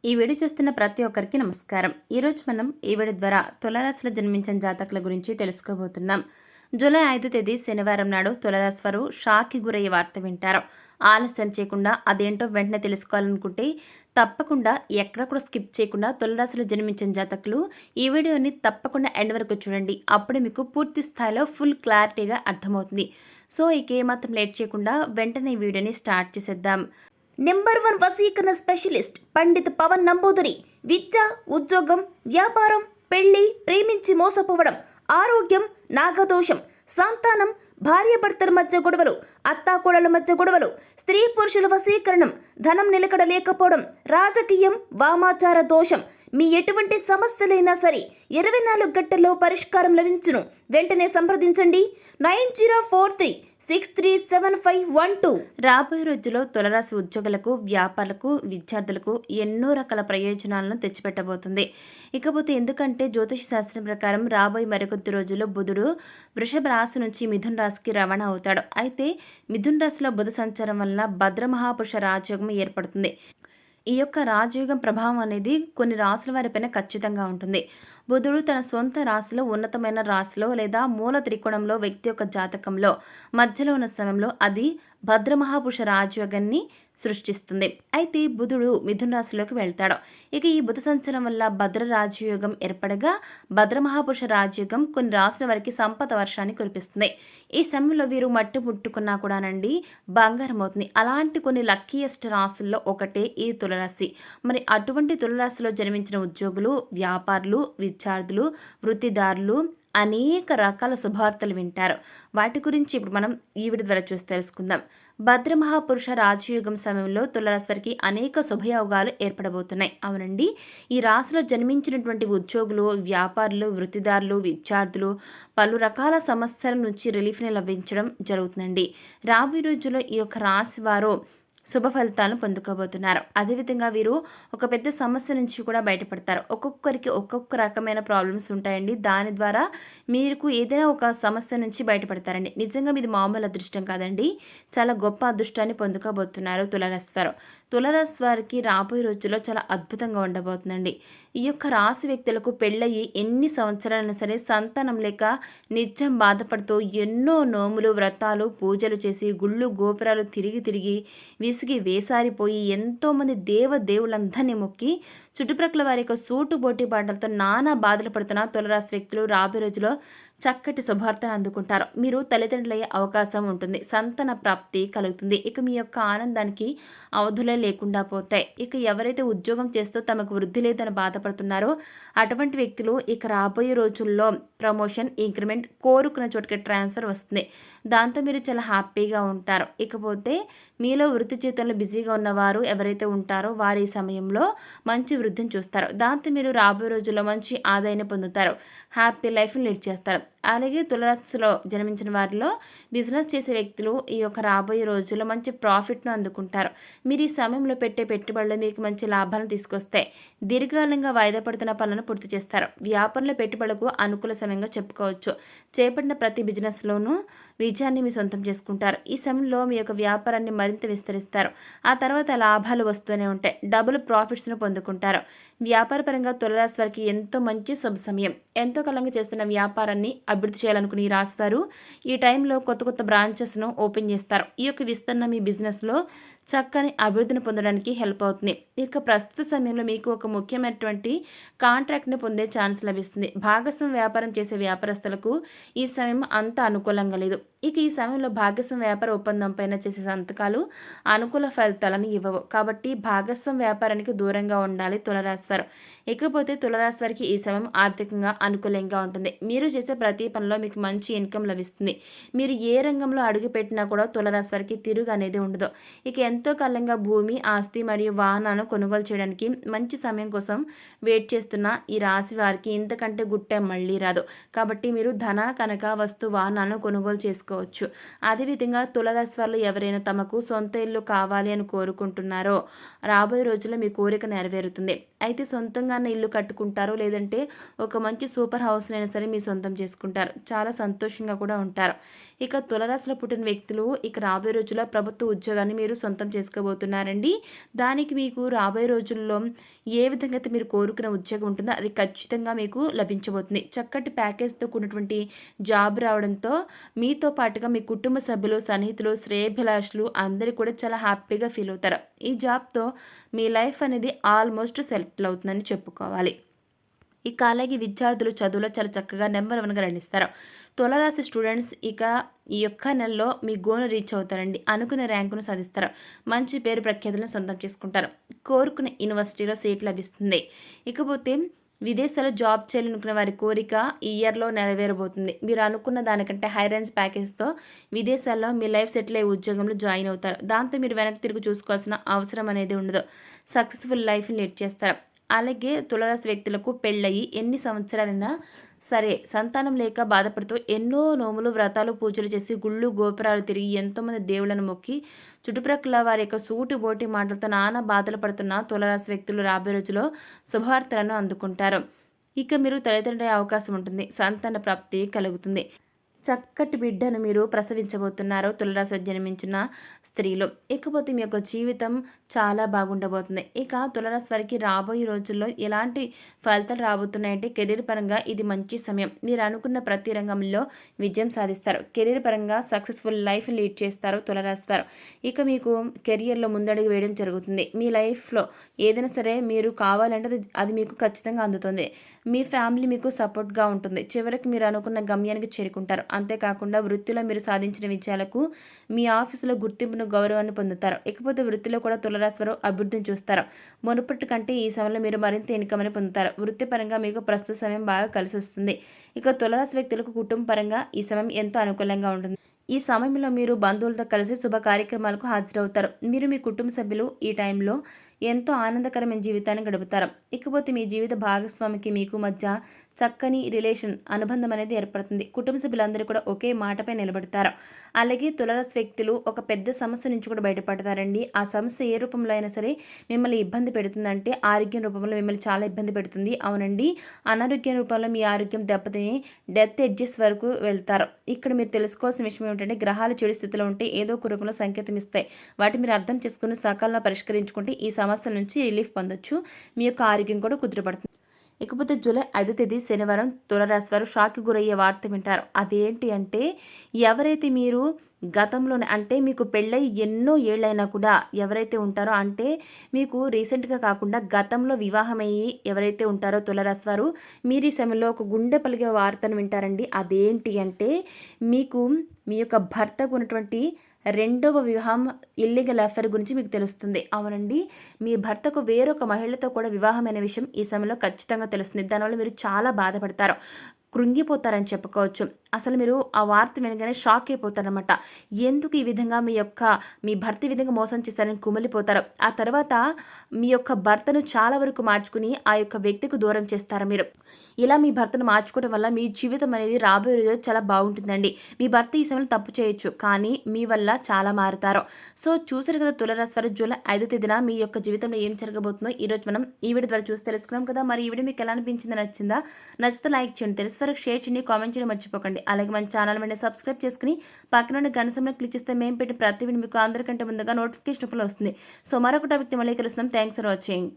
ఈ వీడియో చూస్తున్న ప్రతి ఒక్కరికి నమస్కారం. ఈరోజు మనం ఈ వీడియో ద్వారా తులారాశిలో జన్మించిన జాతకుల గురించి తెలుసుకోబోతున్నాం. జూలై 5 తేదీ శనివారం నాడు తులారాశి వారు షాక్కి గురయ్యే వార్త వింటారు. ఆలస్యం చేయకుండా అదేంటో వెంటనే తెలుసుకోవాలనుకుంటే తప్పకుండా ఎక్కడ కూడా స్కిప్ చేయకుండా తులారాశిలో జన్మించిన జాతకులు ఈ వీడియోని తప్పకుండా ఎండ్ వరకు చూడండి. అప్పుడు మీకు పూర్తి స్థాయిలో ఫుల్ క్లారిటీగా అర్థమవుతుంది. సో ఇక ఏమాత్రం లేట్ చేయకుండా వెంటనే ఈ వీడియోని స్టార్ట్ చేసేద్దాం. నెంబర్ 1 వశీకరణ స్పెషలిస్ట్ పండిత్ పవన్ నంబూదిరి. విద్య, ఉద్యోగం, వ్యాపారం, పెళ్లి, ప్రేమించి మోసపోవడం, ఆరోగ్యం, నాగదోషం, సంతానం, భార్యాభర్తల మధ్య గొడవలు, అత్తాకోడల మధ్య గొడవలు, స్త్రీ పురుషుల వశీకరణం, ధనం నిలకడ లేకపోవడం, రాజకీయం, వామాచార దోషం, మీ ఎటువంటి సమస్యలైనా సరే 24 గంటల్లో పరిష్కారం లభించును. వెంటనే సంప్రదించండి 9043637512. రాబోయే రోజుల్లో తులారాశి ఉద్యోగులకు, వ్యాపారులకు, విద్యార్థులకు ఎన్నో రకాల ప్రయోజనాలను తెచ్చిపెట్టబోతుంది. ఇకపోతే ఎందుకంటే జ్యోతిష శాస్త్రం ప్రకారం రాబోయే మరికొద్ది రోజుల్లో బుధుడు వృషభ రాశి నుంచి మిథున రాశికి రవాణా అవుతాడు. అయితే మిథున రాశిలో బుధ సంచారం వలన భద్రమహాపురుష రాజయోగం ఏర్పడుతుంది. ఈ యొక్క రాజయోగం ప్రభావం అనేది కొన్ని రాశుల వారిపైన ఖచ్చితంగా ఉంటుంది. బుధుడు తన సొంత రాశిలో, ఉన్నతమైన రాశిలో లేదా మూల త్రికోణంలో వ్యక్తి యొక్క జాతకంలో మధ్యలో ఉన్న సమయంలో అది భద్రమహాపురుష రాజయోగాన్ని సృష్టిస్తుంది. అయితే బుధుడు మిథున రాశిలోకి వెళ్తాడు. ఇక ఈ బుధ సంచారం వల్ల భద్ర రాజయోగం ఏర్పడగా భద్రమహాపురుష రాజయోగం కొన్ని రాశుల వారికి సంపద వర్షాన్ని కురిపిస్తుంది. ఈ సమయంలో వీరు మట్టి ముట్టుకున్నా కూడానండి బంగారం అవుతుంది. అలాంటి కొన్ని లక్కీయెస్ట్ రాశుల్లో ఒకటే ఈ తులరాశి. మరి అటువంటి తులరాశిలో జన్మించిన ఉద్యోగులు, వ్యాపారులు, విద్యార్థులు, వృత్తిదారులు అనేక రకాల శుభవార్తలు వింటారు. వాటి గురించి ఇప్పుడు మనం ఈ వీడియో ద్వారా చూసి తెలుసుకుందాం. భద్రమహాపురుష రాజయోగం సమయంలో తులారాశి వారికి అనేక శుభయోగాలు ఏర్పడబోతున్నాయి. అవునండి, ఈ రాశిలో జన్మించినటువంటి ఉద్యోగులు, వ్యాపారులు, వృత్తిదారులు, విద్యార్థులు పలు రకాల సమస్యల నుంచి రిలీఫ్ని లభించడం జరుగుతుందండి. రాబోయే రోజుల్లో ఈ యొక్క రాశి వారు శుభ ఫలితాలను పొందుకోబోతున్నారు. అదేవిధంగా వీరు ఒక పెద్ద సమస్య నుంచి కూడా బయటపడతారు. ఒక్కొక్కరికి ఒక్కొక్క రకమైన ప్రాబ్లమ్స్ ఉంటాయండి. దాని ద్వారా మీకు ఏదైనా ఒక సమస్య నుంచి బయటపడతారండి. నిజంగా మీది మామూలు అదృష్టం కాదండి, చాలా గొప్ప అదృష్టాన్ని పొందుకోబోతున్నారు తులారాశి వారు. తులారాశి వారికి రాబోయే రోజుల్లో చాలా అద్భుతంగా ఉండబోతుందండి. ఈ యొక్క రాశి వ్యక్తులకు పెళ్ళయి ఎన్ని సంవత్సరాలైనా సరే సంతానం లేక నిత్యం బాధపడుతూ ఎన్నో నోములు, వ్రతాలు, పూజలు చేసి గుళ్ళు గోపురాలు తిరిగి తిరిగి విసిగి వేసారిపోయి ఎంతోమంది దేవుళ్ళందరినీ మొక్కి చుట్టుప్రక్కల వారి యొక్క సూటు బోటి పాటలతో నానా బాధలు పడుతున్న తులారాశి వ్యక్తులు రాబోయే రోజులో చక్కటి శుభార్తను అందుకుంటారు. మీరు తల్లిదండ్రులయ్యే అవకాశం ఉంటుంది. సంతాన ప్రాప్తి కలుగుతుంది. ఇక మీ యొక్క ఆనందానికి అవధులే లేకుండా పోతాయి. ఇక ఎవరైతే ఉద్యోగం చేస్తూ తమకు వృద్ధి లేదని బాధపడుతున్నారో అటువంటి వ్యక్తులు ఇక రాబోయే రోజుల్లో ప్రమోషన్, ఇంక్రిమెంట్, కోరుకున్న చోటుకి ట్రాన్స్ఫర్ వస్తుంది. దాంతో మీరు చాలా హ్యాపీగా ఉంటారు. ఇకపోతే మీలో వృత్తి జీవితంలో బిజీగా ఉన్నవారు ఎవరైతే ఉంటారో వారు ఈ సమయంలో మంచి వృద్ధిని చూస్తారు. దాంతో మీరు రాబోయే రోజుల్లో మంచి ఆదాయాన్ని పొందుతారు. హ్యాపీ లైఫ్ని లీడ్ చేస్తారు. అలాగే తులారాశిలో జన్మించిన వారిలో బిజినెస్ చేసే వ్యక్తులు ఈ యొక్క రాబోయే రోజుల్లో మంచి ప్రాఫిట్ను అందుకుంటారు. మీరు ఈ సమయంలో పెట్టే పెట్టుబడులు మీకు మంచి లాభాలను తీసుకొస్తాయి. దీర్ఘకాలంగా వాయిదా పడుతున్న పనులను పూర్తి చేస్తారు. వ్యాపారంలో పెట్టుబడులకు అనుకూల సమయంగా చెప్పుకోవచ్చు. చేపట్టిన ప్రతి బిజినెస్లోనూ విజయాన్ని మీ సొంతం చేసుకుంటారు. ఈ సమయంలో మీ యొక్క వ్యాపారాన్ని మరింత విస్తరిస్తారు. ఆ తర్వాత లాభాలు వస్తూనే ఉంటాయి. డబుల్ ప్రాఫిట్స్ను పొందుకుంటారు. వ్యాపారపరంగా తులారాశి వారికి ఎంతో మంచి శుభ సమయం. ఎంతో కాలంగా చేస్తున్న వ్యాపారాన్ని అభివృద్ధి చేయాలనుకుని ఈ రాశివారు ఈ టైంలో కొత్త కొత్త బ్రాంచెస్ను ఓపెన్ చేస్తారు. ఈ యొక్క విస్తరణ మీ బిజినెస్లో చక్కని అభివృద్ధిని పొందడానికి హెల్ప్ అవుతుంది. ఇక ప్రస్తుత సమయంలో మీకు ఒక ముఖ్యమైనటువంటి కాంట్రాక్ట్ని పొందే ఛాన్స్ లభిస్తుంది. భాగస్వామ్య వ్యాపారం చేసే వ్యాపారస్తులకు ఈ సమయం అంత అనుకూలంగా లేదు. ఇక ఈ సమయంలో భాగస్వామ్య వ్యాపార ఒప్పందం పైన చేసే సంతకాలు అనుకూల ఫలితాలను ఇవ్వవు. కాబట్టి భాగస్వామ్య వ్యాపారానికి దూరంగా ఉండాలి తులారాశి వారు. ఇకపోతే తులారాశి వారికి ఈ సమయం ఆర్థికంగా అనుకూలంగా ఉంటుంది. మీరు చేసే ప్రతి పనిలో మీకు మంచి ఇన్కమ్ లభిస్తుంది. మీరు ఏ రంగంలో అడుగు పెట్టినా కూడా తులారాశి వారికి తిరుగు అనేది ఉండదు. ఇక ఎంతో కాలంగా భూమి, ఆస్తి మరియు వాహనాలను కొనుగోలు చేయడానికి మంచి సమయం కోసం వెయిట్ చేస్తున్న ఈ రాశి వారికి ఇంతకంటే గుట్టే మళ్ళీ రాదు. కాబట్టి మీరు ధన, కనక, వస్తు, వాహనాలను కొనుగోలు చేసుకోవచ్చు. అదేవిధంగా తులారాశి వారు ఎవరైనా తమకు సొంత ఇల్లు కావాలి అని కోరుకుంటున్నారో రాబోయే రోజుల్లో మీ కోరిక నెరవేరుతుంది. అయితే సొంతంగానే ఇల్లు కట్టుకుంటారు, లేదంటే ఒక మంచి సూపర్ హౌస్నైనా సరే మీ సొంతం చేసుకుంటారు. చాలా సంతోషంగా కూడా ఉంటారు. ఇక తులారాశిలో పుట్టిన వ్యక్తులు ఇక రాబోయే రోజుల్లో ప్రభుత్వ ఉద్యోగాన్ని మీరు సొంతం సొంతం చేసుకోబోతున్నారండి. దానికి మీకు రాబోయే రోజుల్లో ఏ విధంగా అయితే మీరు కోరుకున్న ఉద్యోగం ఉంటుందో అది ఖచ్చితంగా మీకు లభించబోతుంది. చక్కటి ప్యాకేజ్‌తో కూడినటువంటి జాబ్ రావడంతో మీతో పాటుగా మీ కుటుంబ సభ్యులు, సన్నిహితులు, శ్రేయోభిలాషులు అందరూ కూడా చాలా హ్యాపీగా ఫీల్ అవుతారు. ఈ జాబ్‌తో మీ లైఫ్ అనేది ఆల్మోస్ట్ సెటిల్ అవుతుందని చెప్పుకోవాలి. ఇక అలాగే విద్యార్థులు చదువులో చాలా చక్కగా నంబర్ 1గా రాణిస్తారు. తులారాశి స్టూడెంట్స్ ఇక ఈ ఒక్క నెలలో మీ గోల్‌ని రీచ్ అవుతారండి. అనుకున్న ర్యాంకును సాధిస్తారు. మంచి పేరు ప్రఖ్యాతులను సొంతం చేసుకుంటారు. కోరుకున్న యూనివర్సిటీలో సీట్ లభిస్తుంది. ఇకపోతే విదేశాల్లో జాబ్ చేయాలనుకున్న వారి కోరిక ఈ ఇయర్‌లో నెరవేరబోతుంది. మీరు అనుకున్న దానికంటే హై రేంజ్ ప్యాకేజ్‌తో విదేశాల్లో మీ లైఫ్ సెటిల్ అయ్యే ఉద్యోగంలో జాయిన్ అవుతారు. దాంతో మీరు వెనక్కి తిరిగి చూసుకోవాల్సిన అవసరం అనేది ఉండదు. సక్సెస్‌ఫుల్ లైఫ్‌ని లీడ్ చేస్తారు. అలాగే తులారాశి వ్యక్తులకు పెళ్ళయి ఎన్ని సంవత్సరాలైనా సరే సంతానం లేక బాధపడుతూ ఎన్నో నోములు, వ్రతాలు, పూజలు చేసి గుళ్ళు, గోపురాలు తిరిగి ఎంతోమంది దేవుళ్ళను మొక్కి చుట్టుప్రక్కల వారి యొక్క సూటిబోటి మాటలతో నానా బాధలు పడుతున్న తులారాశి వ్యక్తులు రాబోయే రోజుల్లో శుభవార్తలను అందుకుంటారు. ఇక మీరు తల్లిదండ్రులయ్యే అవకాశం ఉంటుంది. సంతాన ప్రాప్తి కలుగుతుంది. చక్కటి బిడ్డను మీరు ప్రసవించబోతున్నారు తులారాశిలో జన్మించిన స్త్రీలు. ఇకపోతే మీ యొక్క జీవితం చాలా బాగుండబోతుంది. ఇక తులారాశి వారికి రాబోయే రోజుల్లో ఎలాంటి ఫలితాలు రాబోతున్నాయంటే కెరీర్ పరంగా ఇది మంచి సమయం. మీరు అనుకున్న ప్రతి రంగంలో విజయం సాధిస్తారు. కెరీర్ పరంగా సక్సెస్ఫుల్ లైఫ్ లీడ్ చేస్తారు తులారాశి వారు. ఇక మీకు కెరియర్‌లో ముందడుగు వేయడం జరుగుతుంది. మీ లైఫ్‌లో ఏదైనా సరే మీరు కావాలంటే అది మీకు ఖచ్చితంగా అందుతుంది. మీ ఫ్యామిలీ మీకు సపోర్ట్‌గా ఉంటుంది. చివరికి మీరు అనుకున్న గమ్యానికి చేరుకుంటారు. అంతేకాకుండా వృత్తిలో మీరు సాధించిన విజయాలకు మీ ఆఫీసులో గుర్తింపును, గౌరవాన్ని పొందుతారు. ఇకపోతే వృత్తిలో కూడా తులారాశి వారు అభివృద్ధిని చూస్తారు. మునుపటి కంటే ఈ సమయంలో మీరు మరింత ఇన్కమ్‌ని పొందుతారు. వృత్తిపరంగా మీకు ప్రస్తుత సమయం బాగా కలిసొస్తుంది. ఇక తులారాశి వ్యక్తులకు కుటుంబ పరంగా ఈ సమయం ఎంతో అనుకూలంగా ఉంటుంది. ఈ సమయంలో మీరు బంధువులతో కలిసి శుభ కార్యక్రమాలకు హాజరవుతారు. మీరు మీ కుటుంబ సభ్యులు ఈ టైంలో ఎంతో ఆనందకరమైన జీవితాన్ని గడుపుతారు. ఇకపోతే మీ జీవిత భాగస్వామికి మీకు మధ్య చక్కని రిలేషన్ అనుబంధం అనేది ఏర్పడుతుంది. కుటుంబ సభ్యులందరూ కూడా ఒకే మాటపై నిలబడతారు. అలాగే తులారాశి వ్యక్తులు ఒక పెద్ద సమస్య నుంచి కూడా బయటపడతారండి. ఆ సమస్య ఏ రూపంలో అయినా సరే మిమ్మల్ని ఇబ్బంది పెడుతుందంటే ఆరోగ్యం రూపంలో మిమ్మల్ని చాలా ఇబ్బంది పెడుతుంది. అవునండి, అనారోగ్యం రూపంలో మీ ఆరోగ్యం దెబ్బతిని డెత్ ఎడ్జెస్ వరకు వెళ్తారు. ఇక్కడ మీరు తెలుసుకోవాల్సిన విషయం ఏమిటంటే గ్రహాలు చెడు స్థితిలో ఉంటే ఏదో ఒక రూపంలో సంకేతం ఇస్తాయి. వాటిని మీరు అర్థం చేసుకుని సకాలంలో పరిష్కరించుకుంటే ఈ సమస్యల నుంచి రిలీఫ్ పొందొచ్చు. మీ యొక్క ఆరోగ్యం కూడా కుదుటపడుతుంది. ఇకపోతే జూలై 5వ తేదీ శనివారం తులారాశి వారు షాక్‌కి గురయ్యే వార్త వింటారు. అదేంటి అంటే ఎవరైతే మీరు గతంలోనే అంటే మీకు పెళ్ళై ఎన్నో ఏళ్ళైనా కూడా ఎవరైతే ఉంటారో అంటే మీకు రీసెంట్‌గా కాకుండా గతంలో వివాహమయ్యి ఎవరైతే ఉంటారో తులారాశి వారు మీరు ఈ సమయంలో ఒక గుండె పలికే వార్తను వింటారండి. అదేంటి అంటే మీకు మీ యొక్క భర్తకు ఉన్నటువంటి రెండవ వివాహం ఇల్లీగల్ అఫైర్ గురించి మీకు తెలుస్తుంది. అవునండి, మీ భర్తకు వేరొక మహిళతో కూడా వివాహమైన విషయం ఈ సమయంలో ఖచ్చితంగా తెలుస్తుంది. దానివల్ల మీరు చాలా బాధపడతారు. కృంగిపోతారని చెప్పుకోవచ్చు. అసలు మీరు ఆ వార్త వినగానే షాక్ అయిపోతారనమాట. ఎందుకు ఈ విధంగా మీ భర్త ఈ విధంగా మోసం చేశారని కుమిలిపోతారు. ఆ తర్వాత మీ యొక్క భర్తను చాలా వరకు మార్చుకుని ఆ యొక్క వ్యక్తికి దూరం చేస్తారు మీరు. ఇలా మీ భర్తను మార్చుకోవడం వల్ల మీ జీవితం అనేది రాబోయే రోజుల్లో చాలా బాగుంటుందండి. మీ భర్త ఈ సమయంలో తప్పు చేయొచ్చు, కానీ మీ వల్ల చాలా మారుతారు. సో చూసారు కదా తులారాశి వారు జూలై 5వ తేదీన మీ యొక్క జీవితంలో ఏం జరగబోతుందో ఈరోజు మనం ఈ వీడియో ద్వారా చూసి తెలుసుకున్నాం కదా. మరి ఈ వీడియో మీకు ఎలా అనిపించింది, నచ్చిందా? నచ్చితే లైక్ చేయండి, తెలిసి వరకు షేర్ చేయండి, కామెంట్ చేయడం మర్చిపోకండి. అలాగే మన ఛానల్ వెంటనే సబ్స్క్రైబ్ చేసుకుని పక్కన ఉన్న గంట సింబల్ని క్లిక్ చేస్తే మేము పెట్టిన ప్రతి వీడియో మీకు అందరికంటే ముందుగా నోటిఫికేషన్ రూపంలో వస్తుంది. సో మరొక టాపిక్తో మళ్ళీ కలుస్తున్నాం. Thanks for watching.